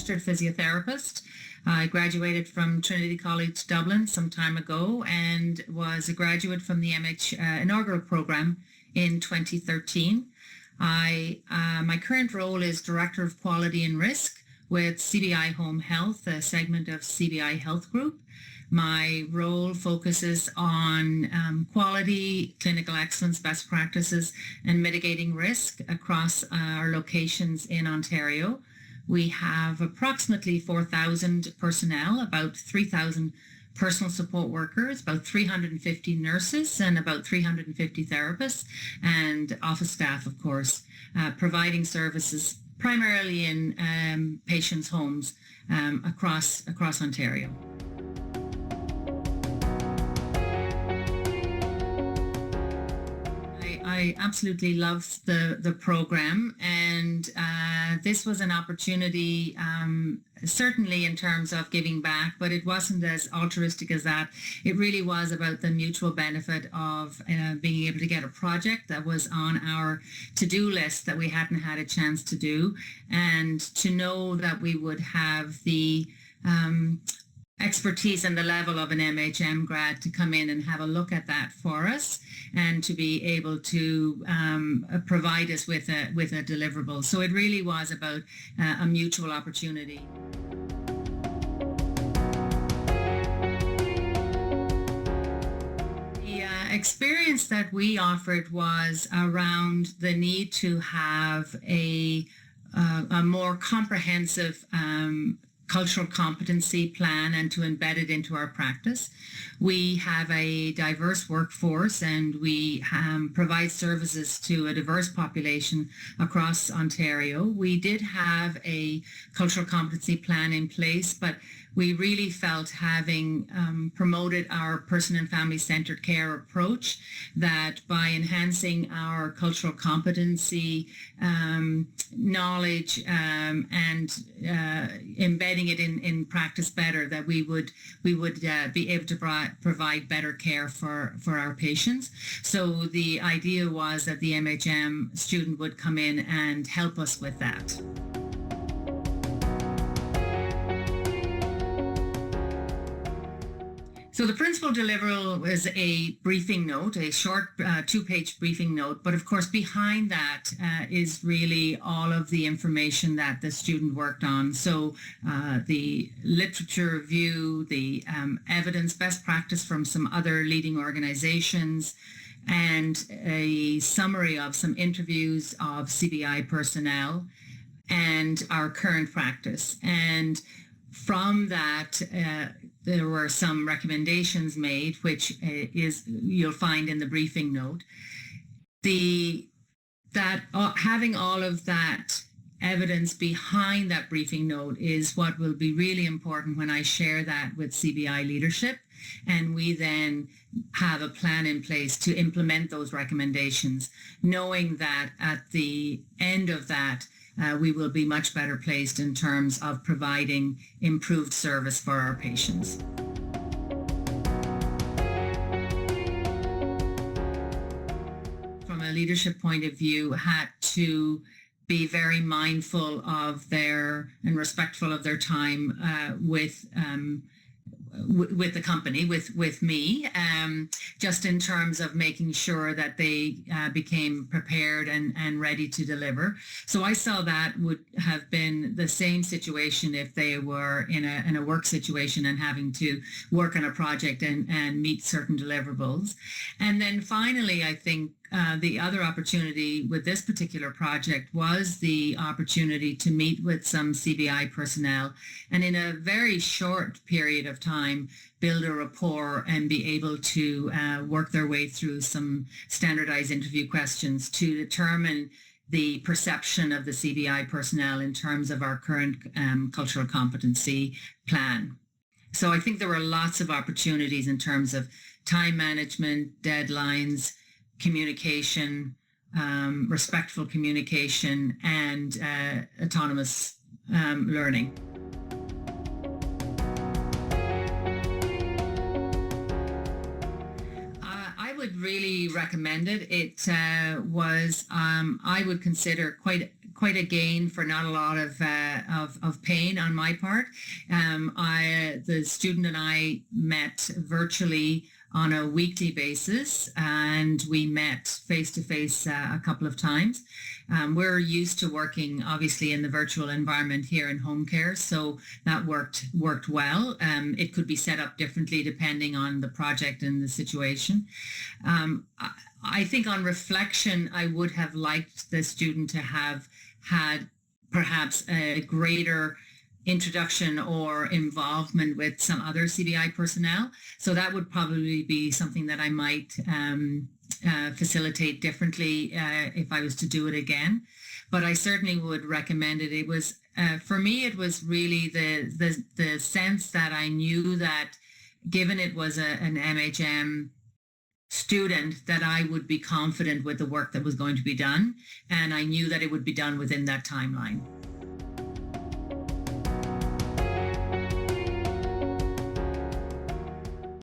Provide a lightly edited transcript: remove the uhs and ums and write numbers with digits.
registered physiotherapist. I graduated from Trinity College Dublin some time ago and was a graduate from the MH inaugural program in 2013. My current role is Director of Quality and Risk with CBI Home Health, a segment of CBI Health Group. My role focuses on quality, clinical excellence, best practices, and mitigating risk across our locations in Ontario. We have approximately 4,000 personnel, about 3,000 personal support workers, about 350 nurses, and about 350 therapists, and office staff, of course, providing services primarily in patients' homes across Ontario. I absolutely love the program, and this was an opportunity, certainly in terms of giving back, but it wasn't as altruistic as that. It really was about the mutual benefit of being able to get a project that was on our to-do list that we hadn't had a chance to do, and to know that we would have the expertise and the level of an MHM grad to come in and have a look at that for us, and to be able to provide us with a deliverable. So it really was about a mutual opportunity. The experience that we offered was around the need to have a more comprehensive cultural competency plan and to embed it into our practice. We have a diverse workforce, and we provide services to a diverse population across Ontario. We did have a cultural competency plan in place, but we really felt, having promoted our person and family centered care approach, that by enhancing our cultural competency knowledge and embedding it in practice better, that we would be able to provide better care for our patients. So the idea was that the MHM student would come in and help us with that. So the principal deliverable was a briefing note, a short 2-page briefing note, but of course behind that is really all of the information that the student worked on. So the literature review, the evidence, best practice from some other leading organizations, and a summary of some interviews of CBI personnel and our current practice. And from that, there were some recommendations made, which you'll find in the briefing note. Having all of that evidence behind that briefing note is what will be really important when I share that with CBI leadership, and we then have a plan in place to implement those recommendations, knowing that at the end of that, we will be much better placed in terms of providing improved service for our patients. From a leadership point of view, had to be very mindful of their and respectful of their time with the company, with me, just in terms of making sure that they became prepared and ready to deliver. So I saw that would have been the same situation if they were in a work situation and having to work on a project and meet certain deliverables. And then finally, I think the other opportunity with this particular project was the opportunity to meet with some CBI personnel, and in a very short period of time build a rapport and be able to work their way through some standardized interview questions to determine the perception of the CBI personnel in terms of our current cultural competency plan. So I think there were lots of opportunities in terms of time management, deadlines, communication, respectful communication, and autonomous learning. I would really recommend it. It was, I would consider, quite quite a gain for not a lot of pain on my part. The student and I met virtually on a weekly basis, and we met face-to-face a couple of times. We're used to working obviously in the virtual environment here in home care, so that worked well. It could be set up differently depending on the project and the situation. I think on reflection, I would have liked the student to have had perhaps a greater introduction or involvement with some other CBI personnel. So that would probably be something that I might facilitate differently if I was to do it again. But I certainly would recommend it. It was, for me, it was really the sense that I knew that given it was an MHM student, that I would be confident with the work that was going to be done. And I knew that it would be done within that timeline.